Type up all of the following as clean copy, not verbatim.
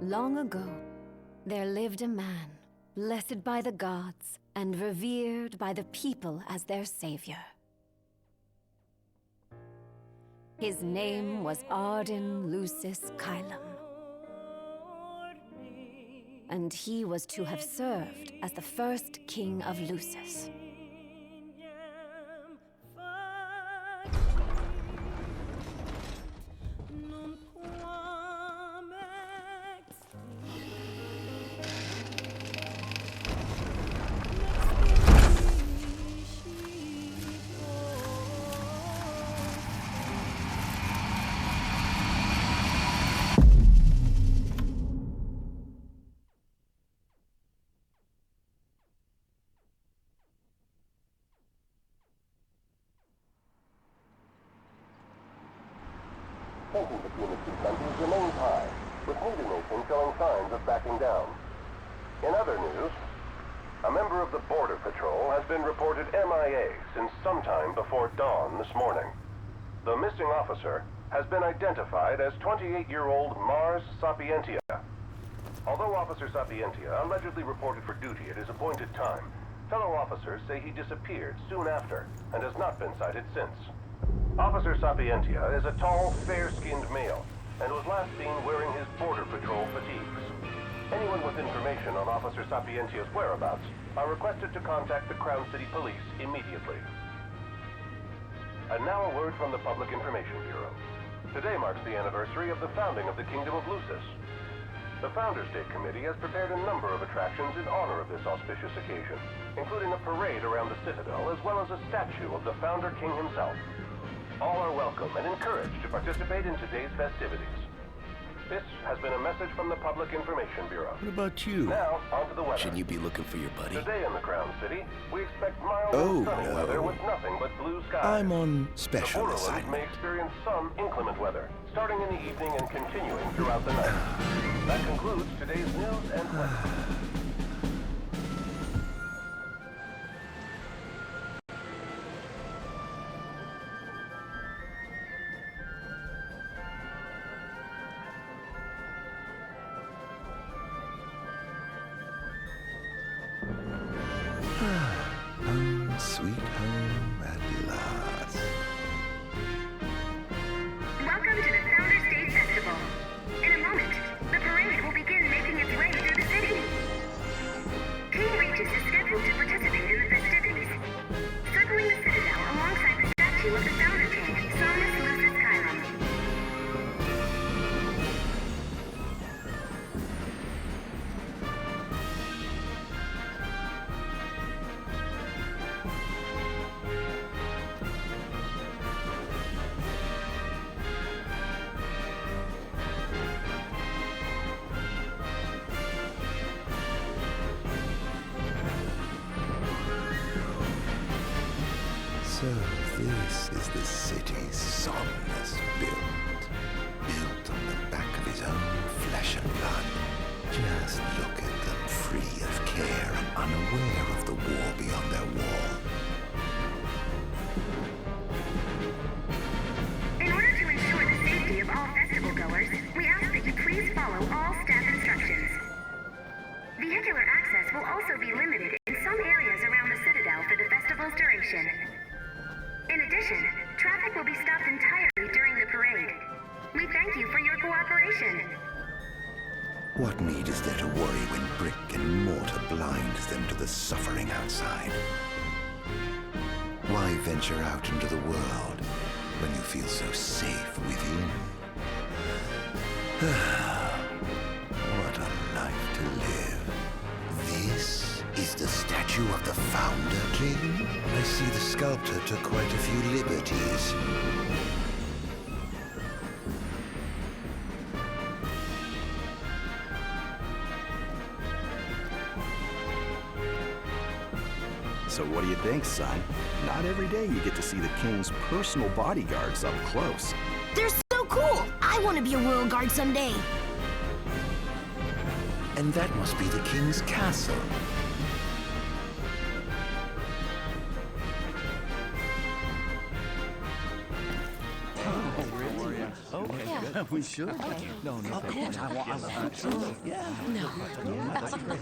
Long ago, there lived a man, blessed by the gods and revered by the people as their savior. His name was Ardyn Lucis Kylum, and he was to have served as the first king of Lucis. Tension between the two countries remains high, with neither nation showing signs of backing down. In other news, a member of the Border Patrol has been reported MIA since sometime before dawn this morning. The missing officer has been identified as 28-year-old Mars Sapientia. Although Officer Sapientia allegedly reported for duty at his appointed time, fellow officers say he disappeared soon after and has not been sighted since. Officer Sapientia is a tall, fair-skinned male and was last seen wearing his Border Patrol fatigues. Anyone with information on Officer Sapientia's whereabouts are requested to contact the Crown City Police immediately. And now a word from the Public Information Bureau. Today marks the anniversary of the founding of the Kingdom of Lucis. The Founders Day Committee has prepared a number of attractions in honor of this auspicious occasion, including a parade around the Citadel as well as a statue of the Founder King himself. All are welcome and encouraged to participate in today's festivities. This has been a message from the Public Information Bureau. What about you? Now, on to the weather. Shouldn't you be looking for your buddy? Today in the Crown City, we expect mild and sunny weather with nothing but blue skies. I'm on special the Borderlands assignment. may experience some inclement weather, starting in the evening and continuing throughout the night. That concludes today's news and weather. Home, sweet home at last. Welcome to the Founders Day Festival. In a moment, the parade will begin making its way through the city. King Regis is scheduled to participate in the festivities, circling the Citadel alongside the statue of the Founder King, Sonus Lucis Kylum. So this is the city Sonus built on the back of his own flesh and blood. Just look at them, free of care and unaware of the war beyond their wall. In order to ensure the safety of all festival goers, we ask that you please follow all staff instructions. Vehicular access will also be limited in some areas around the Citadel for the festival's duration. In addition, traffic will be stopped entirely during the parade. We thank you for your cooperation. What need is there to worry when brick and mortar blinds them to the suffering outside? Why venture out into the world when you feel so safe within? What a life to live. This is the statue of the Founder King? I see the sculptor took quite a few liberties. So what do you think, son? Not every day you get to see the king's personal bodyguards up close. They're so cool! I want to be a royal guard someday. And that must be the king's castle. We should. Okay. No, of course. I want yeah. No. That's great.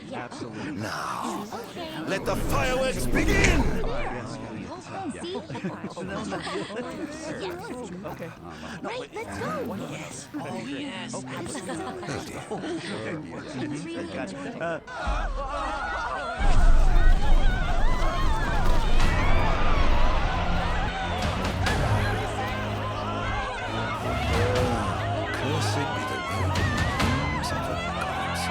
Yeah, absolutely. Now, let the fireworks begin! Okay. Right, let's go. Yes. Oh, yes. Cursed be the wielding names of the gods.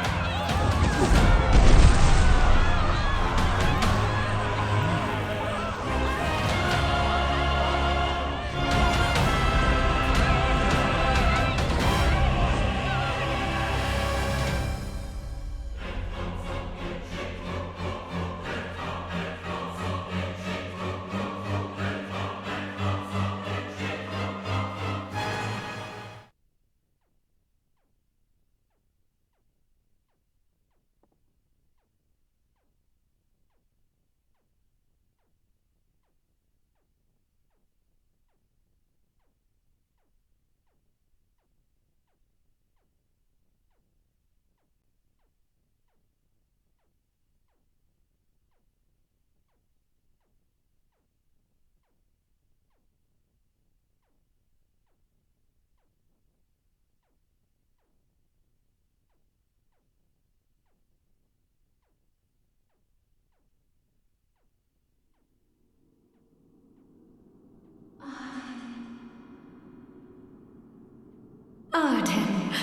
Ardyn.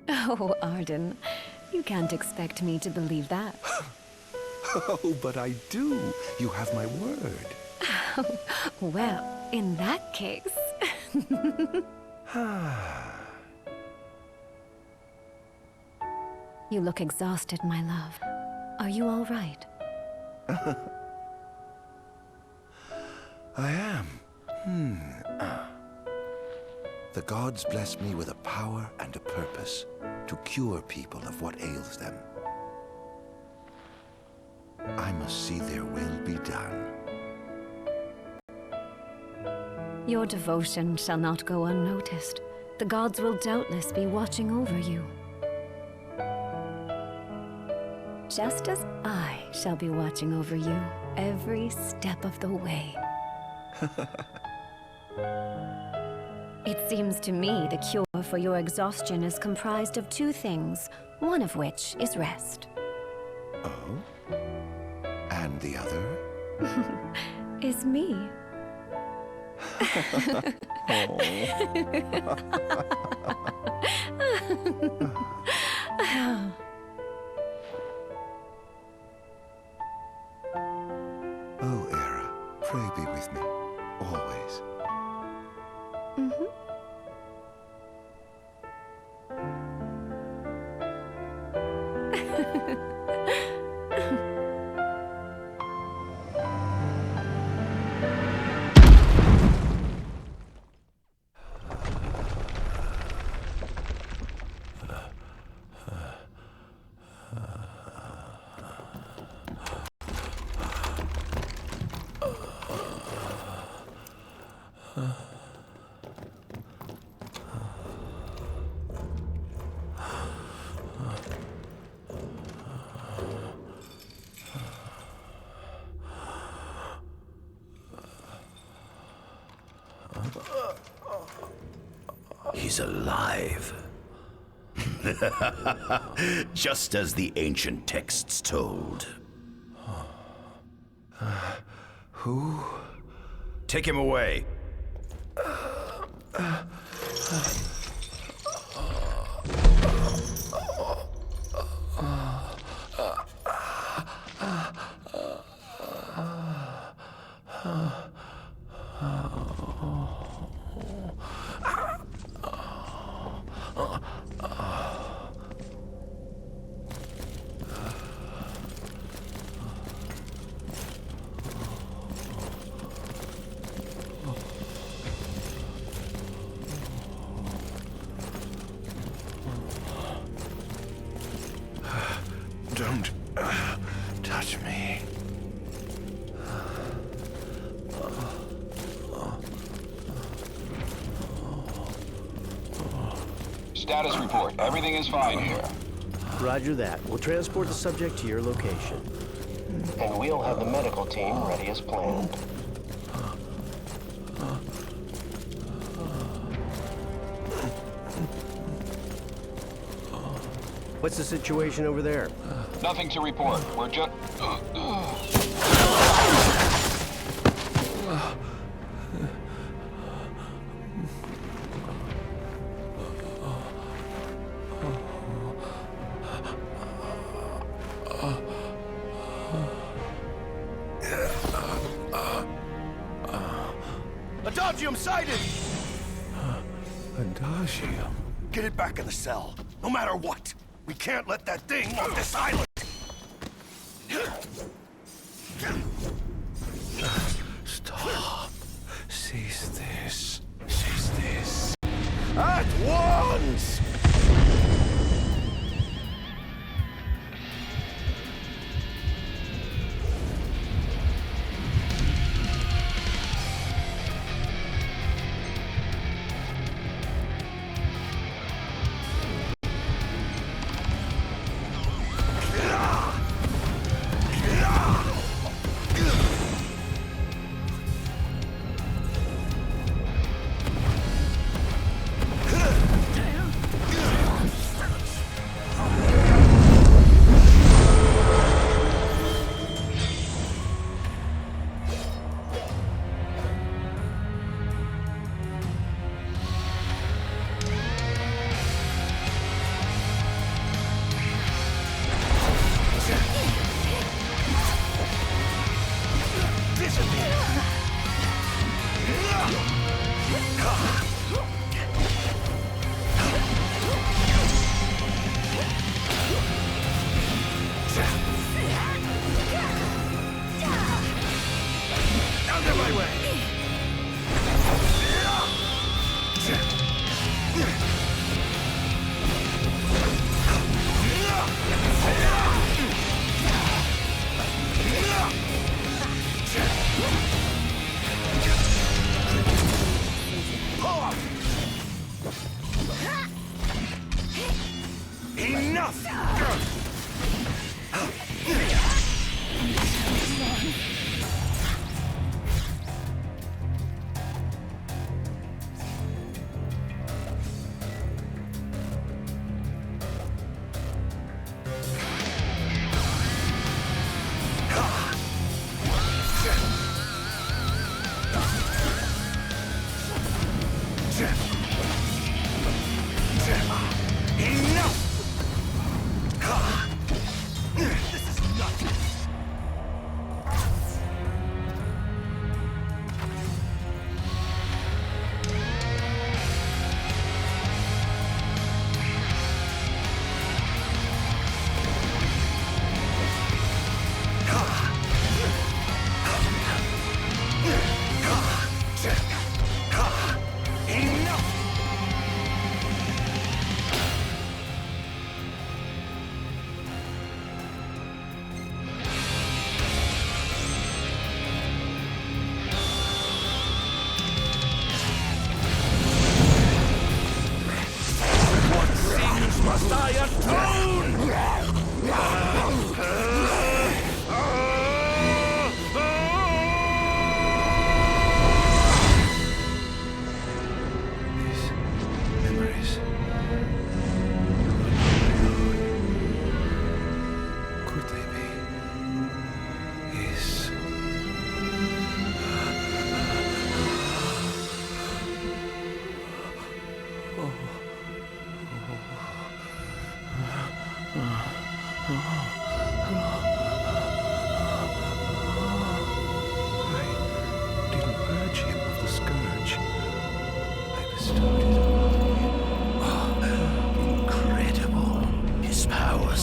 Oh, Ardyn. You can't expect me to believe that. Oh, but I do. You have my word. Well, in that case... You look exhausted, my love. Are you all right? I am. The gods bless me with a power and a purpose to cure people of what ails them. I must see their will be done. Your devotion shall not go unnoticed. The gods will doubtless be watching over you. Just as I shall be watching over you every step of the way. It seems to me the cure for your exhaustion is comprised of two things, one of which is rest. Oh? And the other? Is me. Oh, Era, pray be with me, always. He's alive. Just as the ancient texts told. Who? Take him away. status report. Everything is fine here. Roger that. We'll transport the subject to your location. And we'll have the medical team ready as planned. What's the situation over there? Nothing to report. We're just... Adagium sighted! Adagium? Get it back in the cell, no matter what. We can't let that thing off this island! Stop. Cease this. Cease this. At once!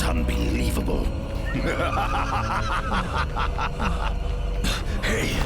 Unbelievable. Hey!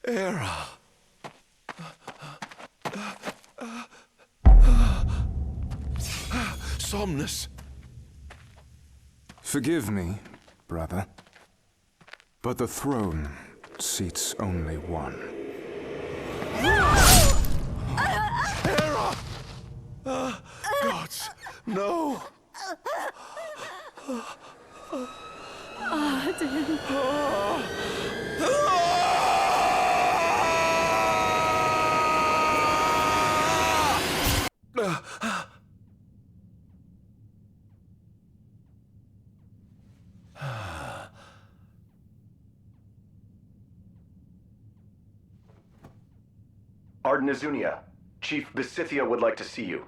Era. Somnus. Forgive me, brother, but the throne seats only one. Era! Gods, no! Ardyn. Ardyn Azunia, Chief Besithia would like to see you.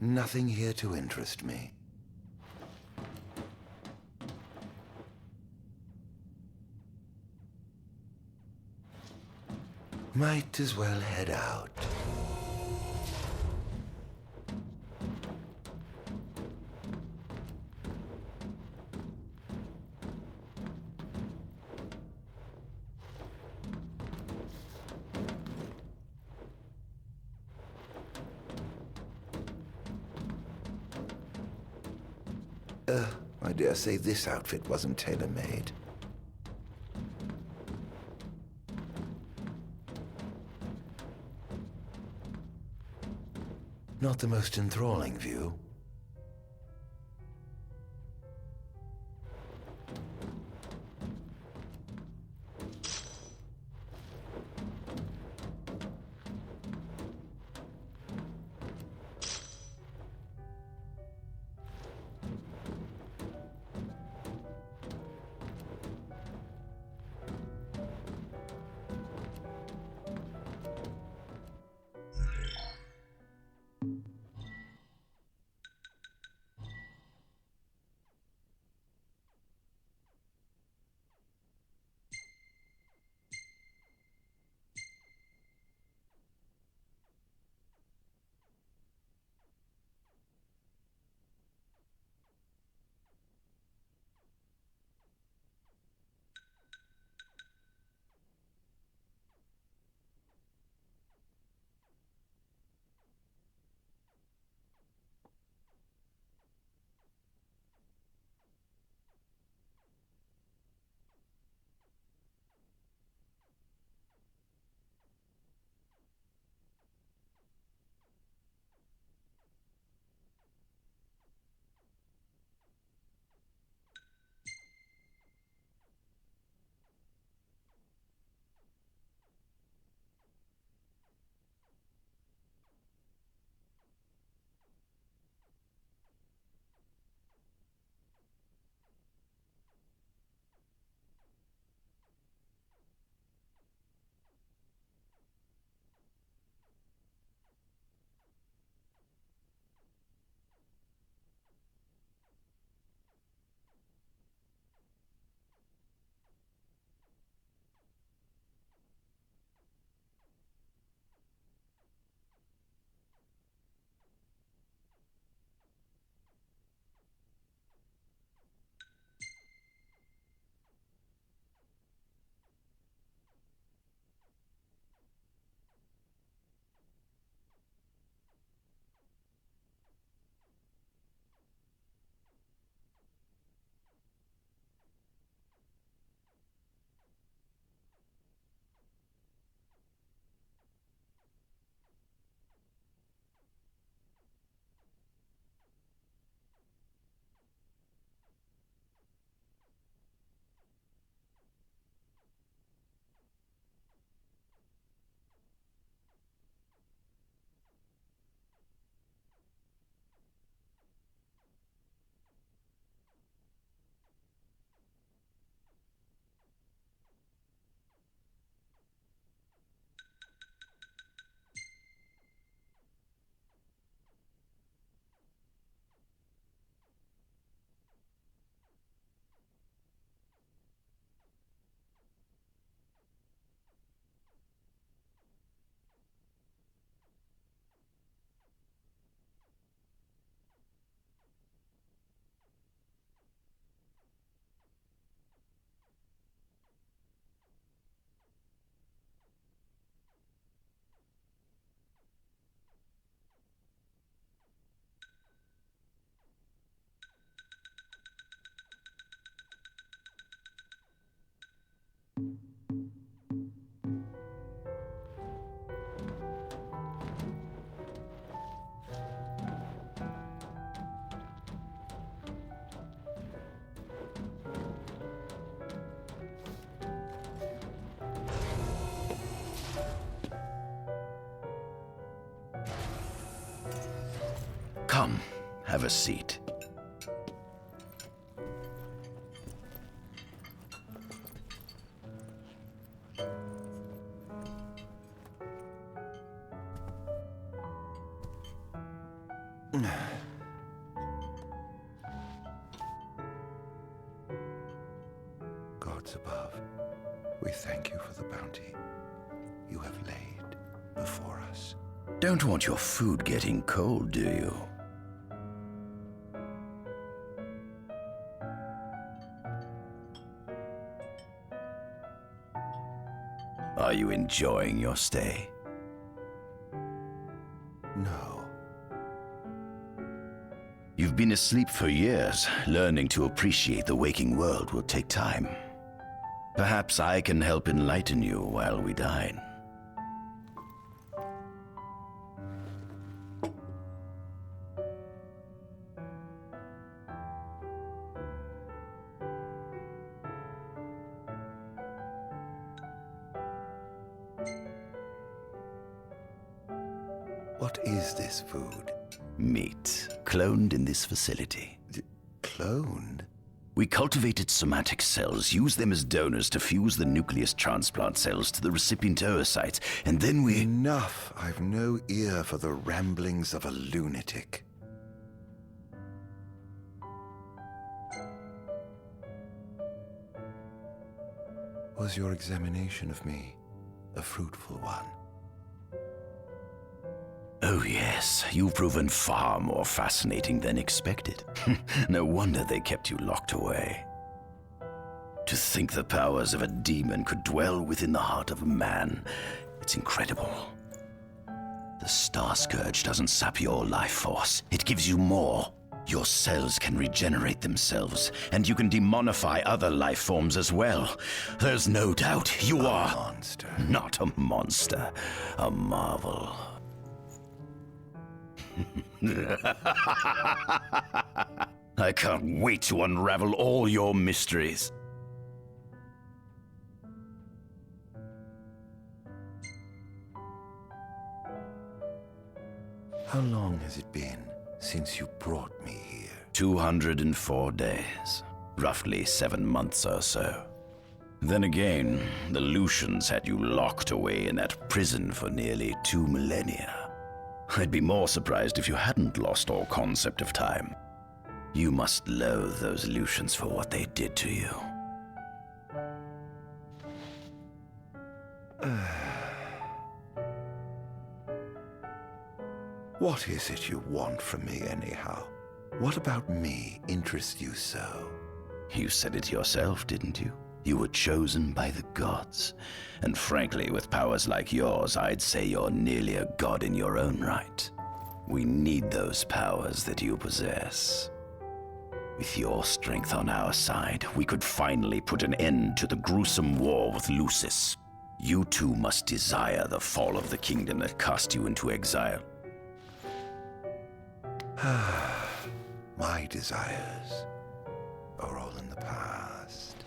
Nothing here to interest me. Might as well head out. I dare say this outfit wasn't tailor-made. Not the most enthralling view. Come, have a seat. Gods above, we thank you for the bounty you have laid before us. Don't want your food getting cold, do you? Are you enjoying your stay? No. You've been asleep for years. Learning to appreciate the waking world will take time. Perhaps I can help enlighten you while we dine. What is this food? Meat, cloned in this facility. Cloned? We cultivated somatic cells, use them as donors to fuse the nucleus transplant cells to the recipient oocytes, and then we... Enough! I've no ear for the ramblings of a lunatic. Was your examination of me a fruitful one? Oh yes, you've proven far more fascinating than expected. No wonder they kept you locked away. To think the powers of a demon could dwell within the heart of a man, it's incredible. The Star Scourge doesn't sap your life force, it gives you more. Your cells can regenerate themselves, and you can demonify other life forms as well. There's no doubt you are... A monster. Not a monster, a marvel. I can't wait to unravel all your mysteries. How long has it been since you brought me here? 204 days. Roughly 7 months or so. Then again, the Lucians had you locked away in that prison for nearly 2 millennia. I'd be more surprised if you hadn't lost all concept of time. You must loathe those Lucians for what they did to you. What is it you want from me, anyhow? What about me interests you so? You said it yourself, didn't you? You were chosen by the gods. And frankly, with powers like yours, I'd say you're nearly a god in your own right. We need those powers that you possess. With your strength on our side, we could finally put an end to the gruesome war with Lucis. You too must desire the fall of the kingdom that cast you into exile. My desires are all in the past.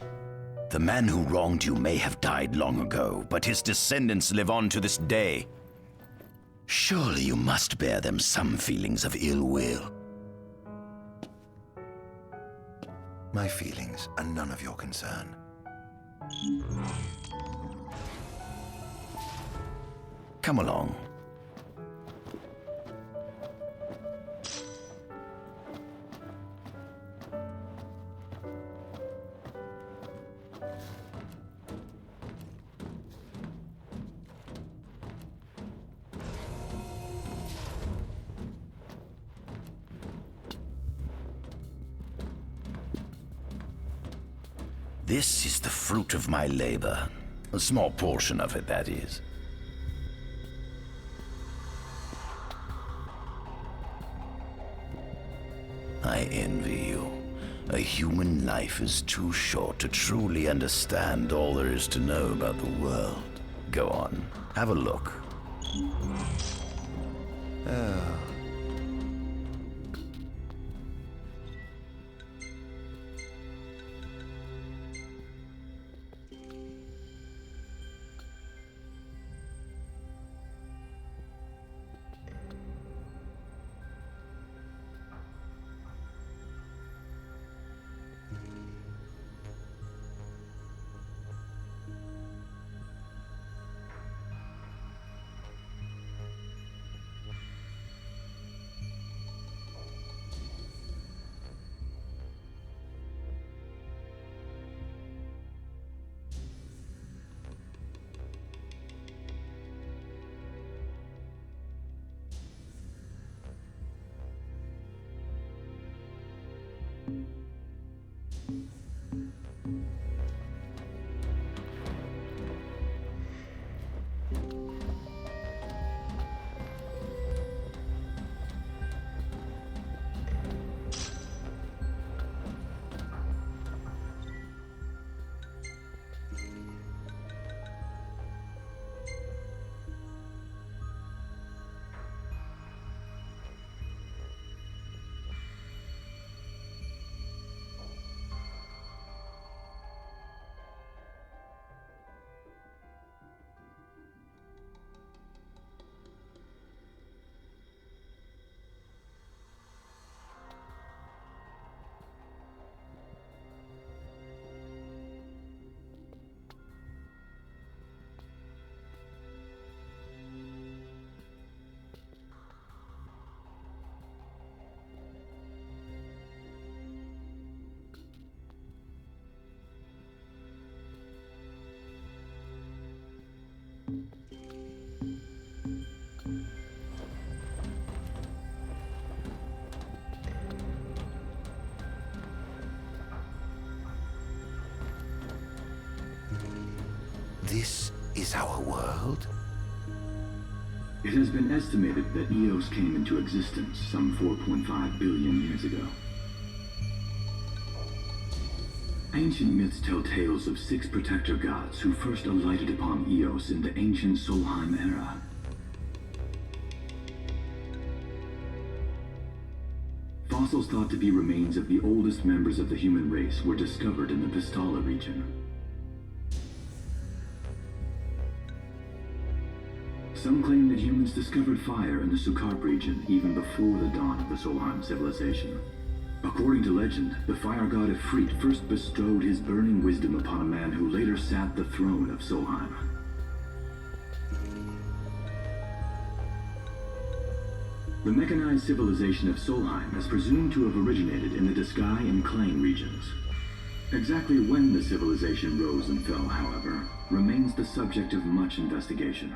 The man who wronged you may have died long ago, but his descendants live on to this day. Surely you must bear them some feelings of ill will. My feelings are none of your concern. Come along. This is the fruit of my labor. A small portion of it, that is. I envy you. A human life is too short to truly understand all there is to know about the world. Go on, have a look. Oh. This is our world? It has been estimated that Eos came into existence some 4.5 billion years ago. Ancient myths tell tales of 6 protector gods who first alighted upon Eos in the ancient Solheim era. Fossils thought to be remains of the oldest members of the human race were discovered in the Vistala region. Some claim that humans discovered fire in the Sukarp region even before the dawn of the Solheim civilization. According to legend, the fire god Ifrit first bestowed his burning wisdom upon a man who later sat the throne of Solheim. The mechanized civilization of Solheim is presumed to have originated in the Diskai and Klain regions. Exactly when the civilization rose and fell, however, remains the subject of much investigation.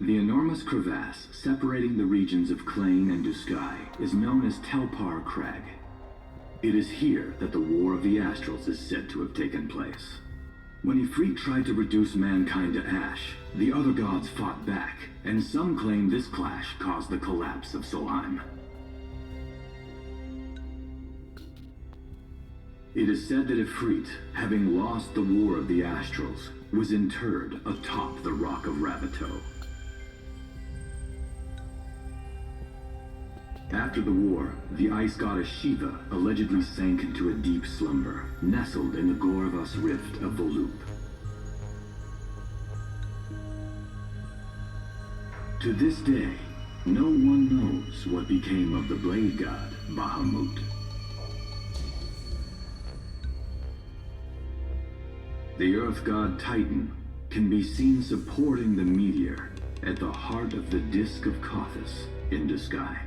The enormous crevasse separating the regions of Klain and Diskai is known as Telpar Crag. It is here that the War of the Astrals is said to have taken place. When Ifrit tried to reduce mankind to ash, the other gods fought back, and some claim this clash caused the collapse of Solheim. It is said that Ifrit, having lost the War of the Astrals, was interred atop the Rock of Ravito. After the war, the ice goddess Shiva allegedly sank into a deep slumber, nestled in the Goravas rift of Vollup. To this day, no one knows what became of the blade god, Bahamut. The earth god Titan can be seen supporting the meteor at the heart of the disk of Kothis in Diskai.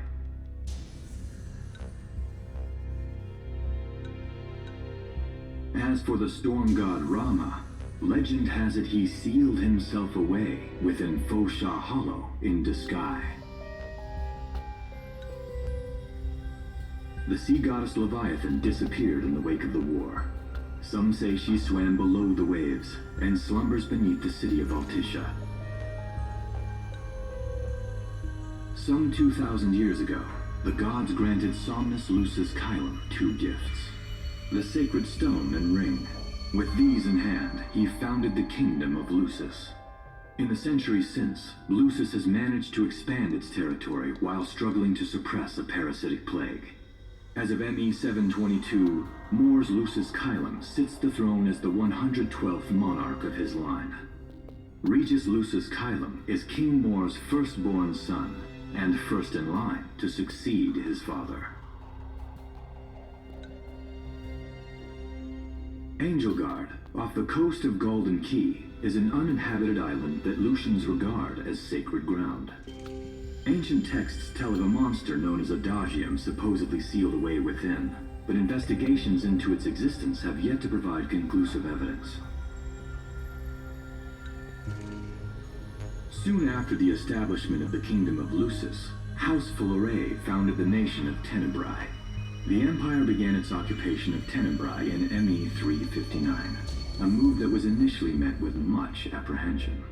As for the storm god Rama, legend has it he sealed himself away within Fosha Hollow in Diskai. The sea goddess Leviathan disappeared in the wake of the war. Some say she swam below the waves and slumbers beneath the city of Altisha. Some 2,000 years ago, the gods granted Somnus Lucis Kylum 2 gifts: the sacred stone and ring. With these in hand, he founded the kingdom of Lucis. In the centuries since, Lucis has managed to expand its territory while struggling to suppress a parasitic plague. As of ME 722, Mor's Lucis Kylum sits the throne as the 112th monarch of his line. Regis Lucis Kylum is King Mor's firstborn son, and first in line to succeed his father. Angelgard, off the coast of Golden Key, is an uninhabited island that Lucians regard as sacred ground. Ancient texts tell of a monster known as Adagium supposedly sealed away within, but investigations into its existence have yet to provide conclusive evidence. Soon after the establishment of the Kingdom of Lucis, House Fleuret founded the nation of Tenebrae. The Empire began its occupation of Tenebrae in ME 359, a move that was initially met with much apprehension.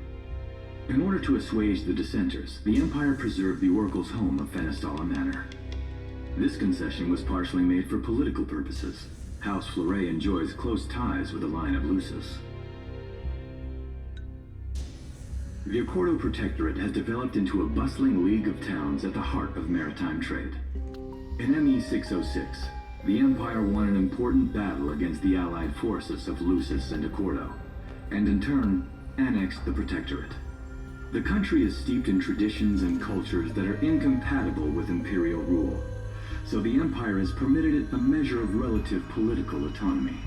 In order to assuage the dissenters, the Empire preserved the Oracle's home of Fenestala Manor. This concession was partially made for political purposes. House Fleuret enjoys close ties with the line of Lucis. The Accordo Protectorate has developed into a bustling league of towns at the heart of maritime trade. In ME 606, the Empire won an important battle against the allied forces of Lucis and Accordo, and in turn, annexed the Protectorate. The country is steeped in traditions and cultures that are incompatible with imperial rule, so the Empire has permitted it a measure of relative political autonomy.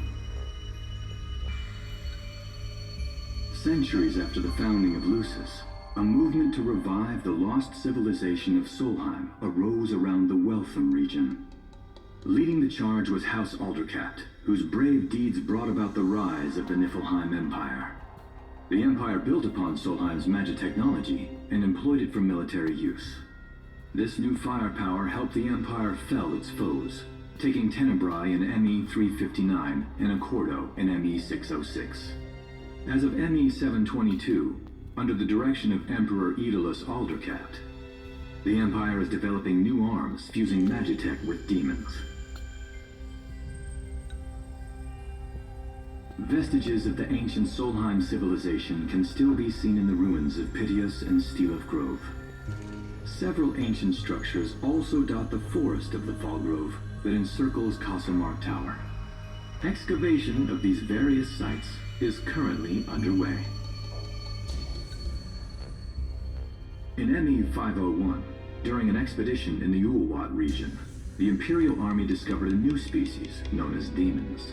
Centuries after the founding of Lucis, a movement to revive the lost civilization of Solheim arose around the Weltham region. Leading the charge was House Aldercat, whose brave deeds brought about the rise of the Niflheim Empire. The Empire built upon Solheim's magic technology and employed it for military use. This new firepower helped the Empire fell its foes, taking Tenebrae in ME 359 and Accordo in ME 606. As of ME 722, under the direction of Emperor Aedalus Aldercat, the Empire is developing new arms fusing magitech with demons. Vestiges of the ancient Solheim civilization can still be seen in the ruins of Piteous and Steeleth Grove. Several ancient structures also dot the forest of the Fall Grove that encircles Castlemark Tower. Excavation of these various sites is currently underway. In ME 501, during an expedition in the Ulwat region, the Imperial Army discovered a new species known as demons.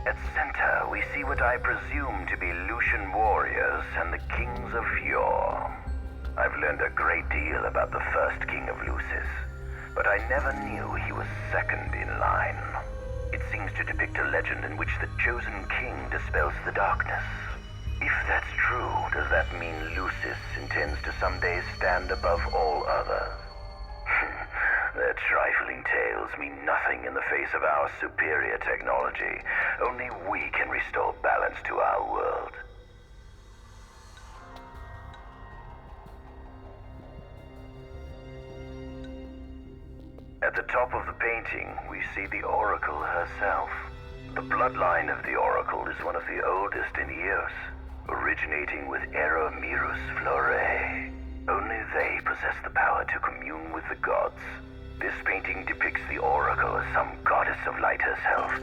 At center, we see what I presume to be Lucian warriors and the kings of yore. I've learned a great deal about the first king of Lucis, but I never knew he was second in line. It seems to depict a legend in which the chosen king dispels the darkness. If that's true, does that mean Lucis intends to someday stand above all others? Their trifling tales mean nothing in the face of our superior technology. Only we can restore balance to our world. At the top of the painting, we see the Oracle herself. The bloodline of the Oracle is one of the oldest in Eos, originating with Eromirus Fleuret. Only they possess the power to commune with the gods. This painting depicts the Oracle as some goddess of light herself.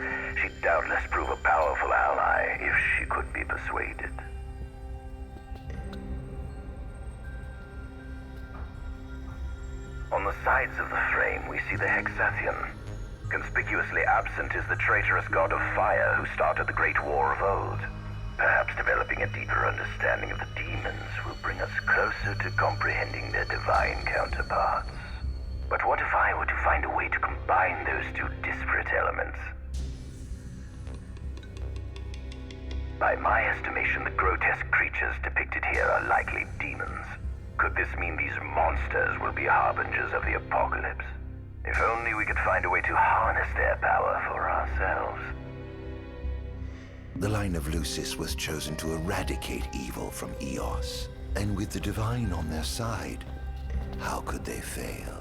She'd doubtless prove a powerful ally if she could be persuaded. On the sides of the frame, we see the Hexathian. Conspicuously absent is the traitorous god of fire who started the Great War of old. Perhaps developing a deeper understanding of the demons will bring us closer to comprehending their divine counterparts. But what if I were to find a way to combine those two disparate elements? By my estimation, the grotesque creatures depicted here are likely demons. Could this mean these monsters will be harbingers of the apocalypse? If only we could find a way to harness their power for ourselves. The line of Lucis was chosen to eradicate evil from Eos, and with the divine on their side, how could they fail?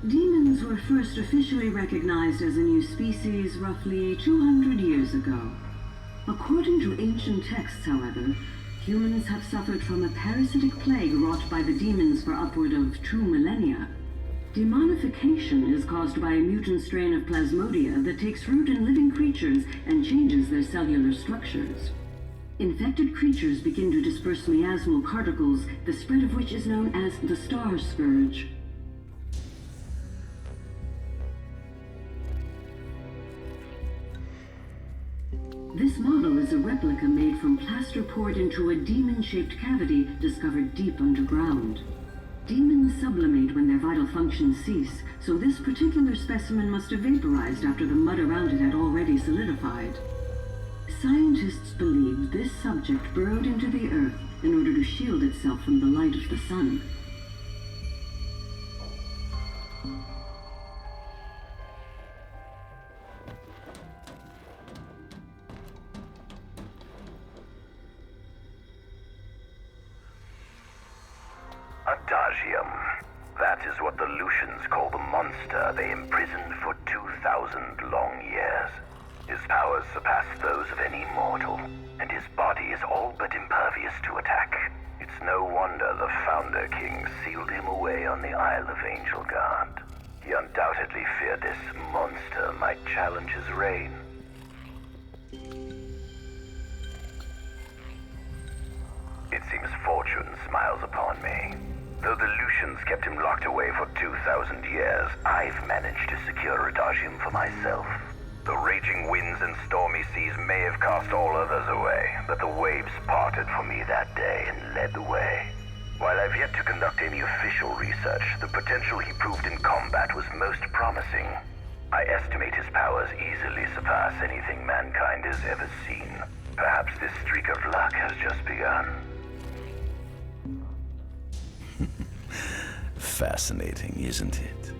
Demons were first officially recognized as a new species roughly 200 years ago. According to ancient texts, however, humans have suffered from a parasitic plague wrought by the demons for upward of 2 millennia. Demonification is caused by a mutant strain of plasmodia that takes root in living creatures and changes their cellular structures. Infected creatures begin to disperse miasmal particles, the spread of which is known as the Star Scourge. This model is a replica made from plaster poured into a demon-shaped cavity discovered deep underground. Demons sublimate when their vital functions cease, so this particular specimen must have vaporized after the mud around it had already solidified. Scientists believe this subject burrowed into the earth in order to shield itself from the light of the sun. Adagium. That is what the Lucians call the monster they imprisoned for 2,000 long years. His powers surpass those of any mortal, and his body is all but impervious to attack. It's no wonder the Founder King sealed him away on the Isle of Angel Guard. He undoubtedly feared this monster might challenge his reign. It seems fortune smiles upon me. Though the Lucians kept him locked away for 2,000 years, I've managed to secure Adagium for myself. The raging winds and stormy seas may have cast all others away, but the waves parted for me that day and led the way. While I've yet to conduct any official research, the potential he proved in combat was most promising. I estimate his powers easily surpass anything mankind has ever seen. Perhaps this streak of luck has just begun. Fascinating, isn't it?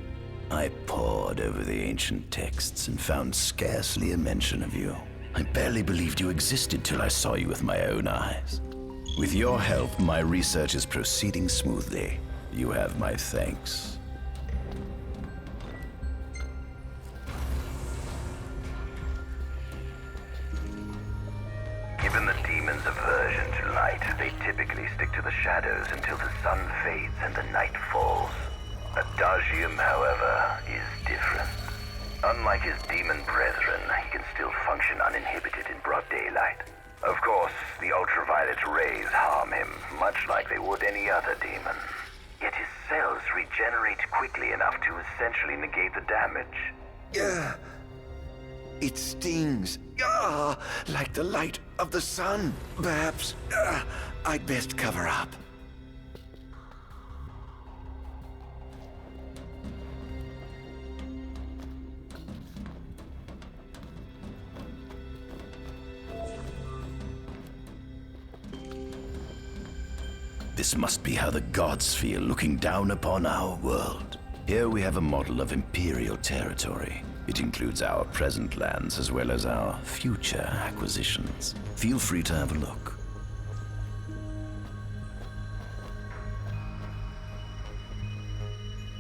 I pored over the ancient texts and found scarcely a mention of you. I barely believed you existed till I saw you with my own eyes. With your help, my research is proceeding smoothly. You have my thanks. Given the demon's aversion to light, they typically stick to the shadows until the sun fades and the night falls. Adagium, however, is different. Unlike his demon brethren, he can still function uninhibited in broad daylight. Of course, the ultraviolet rays harm him, much like they would any other demon. Yet his cells regenerate quickly enough to essentially negate the damage. It stings. Like the light of the sun. Perhaps I'd best cover up. This must be how the gods feel looking down upon our world. Here we have a model of imperial territory. It includes our present lands as well as our future acquisitions. Feel free to have a look.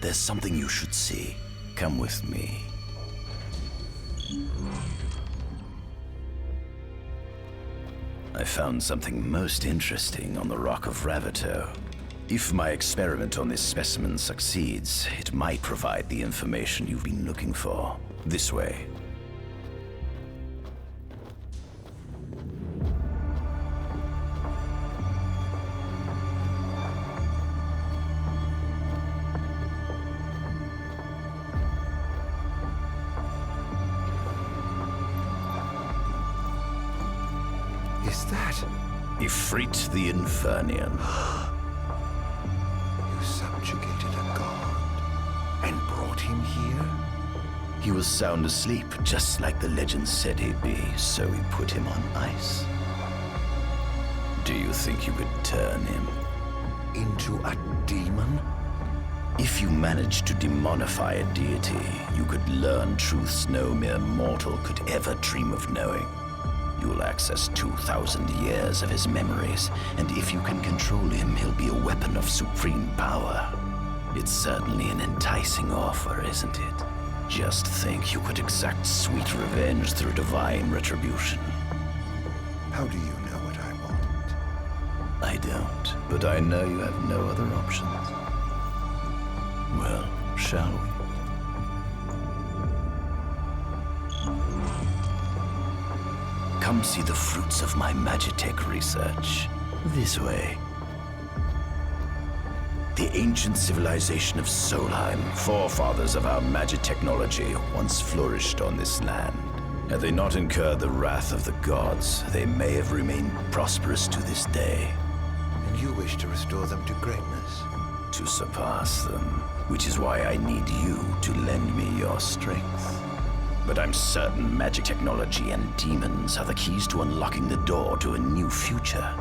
There's something you should see. Come with me. I found something most interesting on the Rock of Ravito. If my experiment on this specimen succeeds, it might provide the information you've been looking for. This way. Is that? Ifrit the Infernian. You subjugated a god and brought him here? He was sound asleep, just like the legend said he'd be, so we put him on ice. Do you think you could turn him into a demon? If you managed to demonify a deity, you could learn truths no mere mortal could ever dream of knowing. You'll access 2,000 years of his memories, and if you can control him, he'll be a weapon of supreme power. It's certainly an enticing offer, isn't it? Just think you could exact sweet revenge through divine retribution. How do you know what I want? I don't, but I know you have no other options. Well, shall we? Come see the fruits of my Magitech research. This way. The ancient civilization of Solheim, forefathers of our Magitechnology, once flourished on this land. Had they not incurred the wrath of the gods, they may have remained prosperous to this day. And you wish to restore them to greatness? To surpass them, which is why I need you to lend me your strength. But I'm certain magic technology and demons are the keys to unlocking the door to a new future.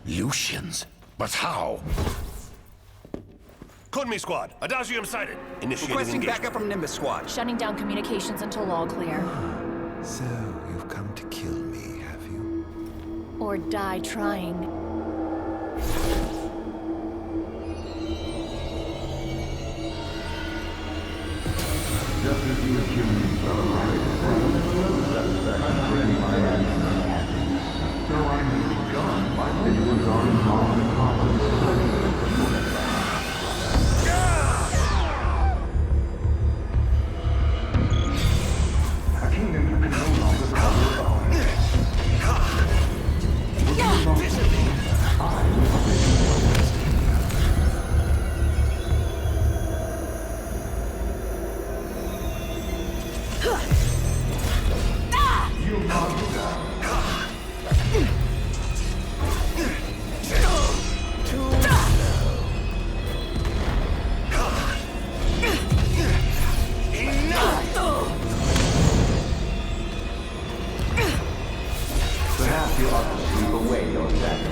Lucians? But how? Kunmi Squad, Adagium sighted. Initiating Requesting engagement. backup from Nimbus Squad. Shutting down communications until all clear. So, you've come to kill me, have you? Or die trying. Just as you humans so I may be gone by the news on the common. A kingdom you can no longer call your own. Perhaps you ought to sweep away your shadow.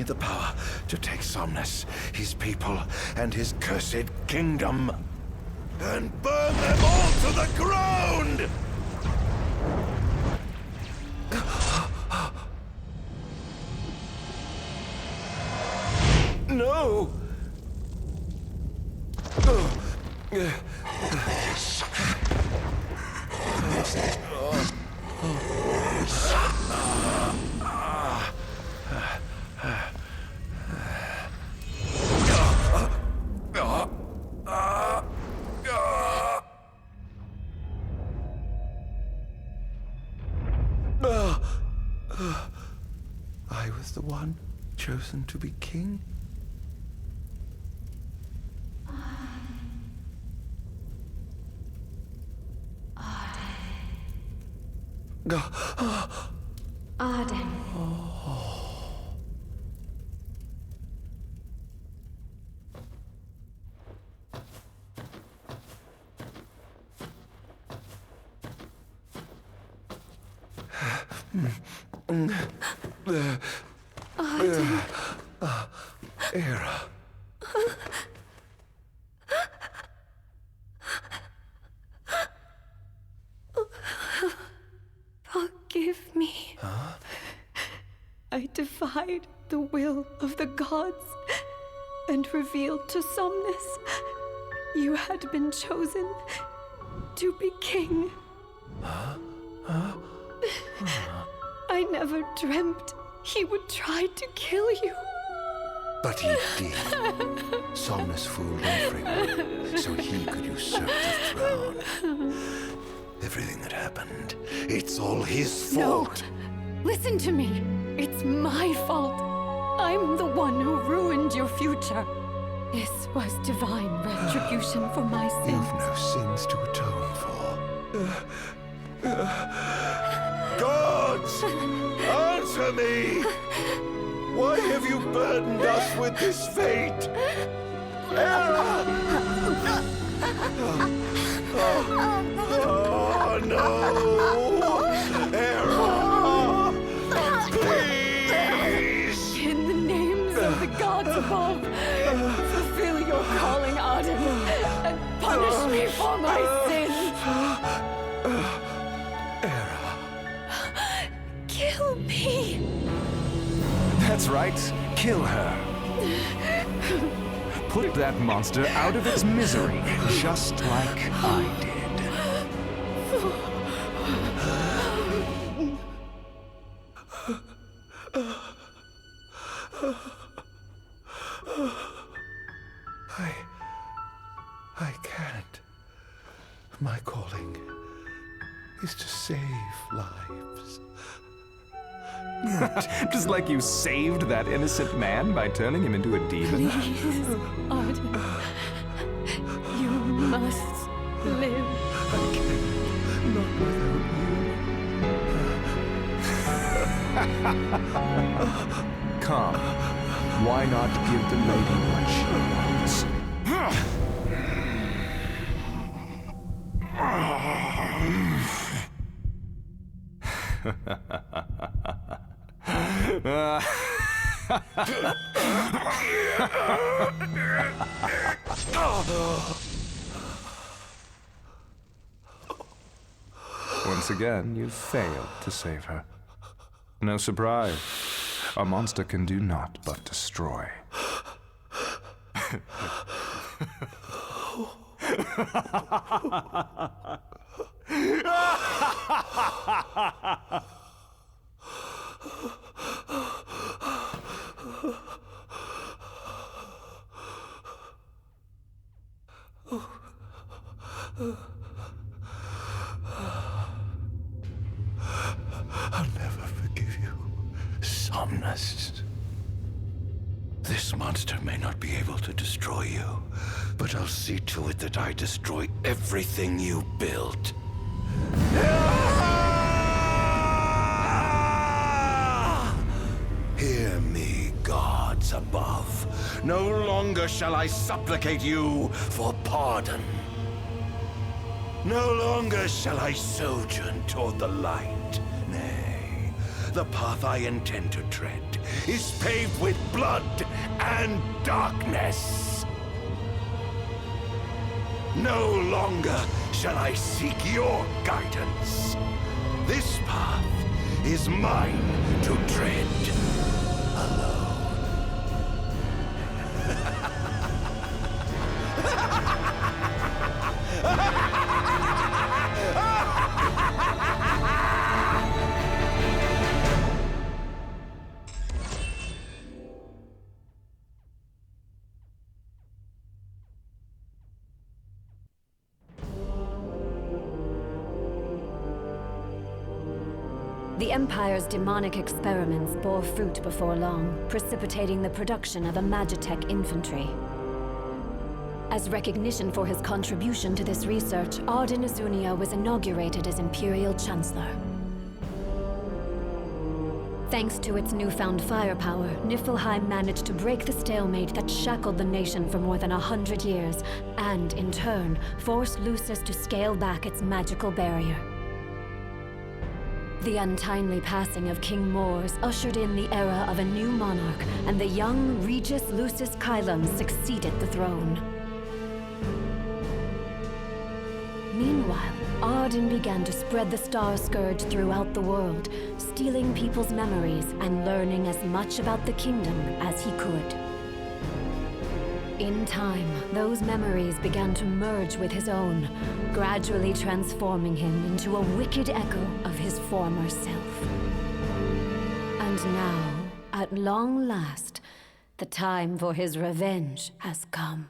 me the power to take Somnus, his people, and his cursed kingdom, and burn them all to the ground! No! I was the one chosen to be king? Ardyn. Era. Forgive me. Huh? I defied the will of the gods and revealed to Somnus you had been chosen to be king. Huh? Huh? I never dreamt he would try to kill you. But he did. Somnus fooled everyone so he could usurp the throne. Everything that happened, it's all his fault. No! Listen to me. It's my fault. I'm the one who ruined your future. This was divine retribution for my sins. You've no sins to atone for. Gods! Answer me! Why have you burdened us with this fate? Era! Oh no! Era! Please! In the names of the gods above, fulfill your calling, Ardyn, and punish me for my sins. Era. Kill me. That's right. Kill her. Put that monster out of its misery, just like I did. I can't. My calling is to save lives. Just like you saved that innocent man by turning him into a demon. Please, Ardyn. You must live. I can't. Not without you. Come. Why not give the lady what she wants? Once again, you've failed to save her. No surprise. A monster can do naught but destroy. I'll never forgive you, Somnus. This monster may not be able to destroy you, but I'll see to it that I destroy everything you built. Hear me, gods above. No longer shall I supplicate you for pardon. No longer shall I sojourn toward the light. Nay, the path I intend to tread is paved with blood and darkness. No longer shall I seek your guidance. This path is mine to tread alone. The Empire's demonic experiments bore fruit before long, precipitating the production of a Magitech infantry. As recognition for his contribution to this research, Ardyn was inaugurated as Imperial Chancellor. Thanks to its newfound firepower, Niflheim managed to break the stalemate that shackled the nation for more than 100 years, and, in turn, forced Lucis to scale back its magical barrier. The untimely passing of King Mors ushered in the era of a new monarch, and the young Regis Lucis Kylum succeeded the throne. Meanwhile, Ardyn began to spread the Star Scourge throughout the world, stealing people's memories and learning as much about the kingdom as he could. In time, those memories began to merge with his own, gradually transforming him into a wicked echo of his former self. And now, at long last, the time for his revenge has come.